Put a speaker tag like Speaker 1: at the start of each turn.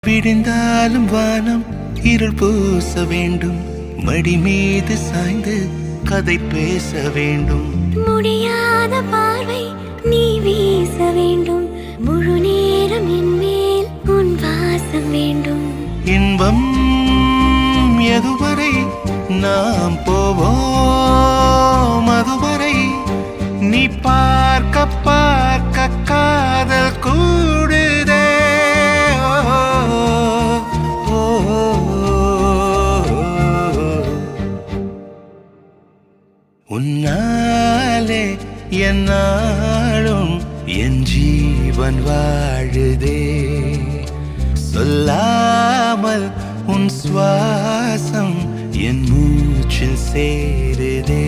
Speaker 1: விடிந்தாலும் வானம் இருள் பூச வேண்டும், மடி மீது சாய்ந்து கதை பேச வேண்டும்.
Speaker 2: முடியாத பார்வை நீ வீச வேண்டும், முழு நேரம் என் மேல் உன் வாசம் வேண்டும்.
Speaker 1: இன்பம் எதுவரை நாம் போவோம், அதுவரை நீ பார்க்க பார்க்க காதல் கூடுதே. உன்னாலே என்னாலும் என் ஜீவன் வாழுதே, சொல்லாமல் உன் சுவாசம் என் மூச்சில் சேருதே.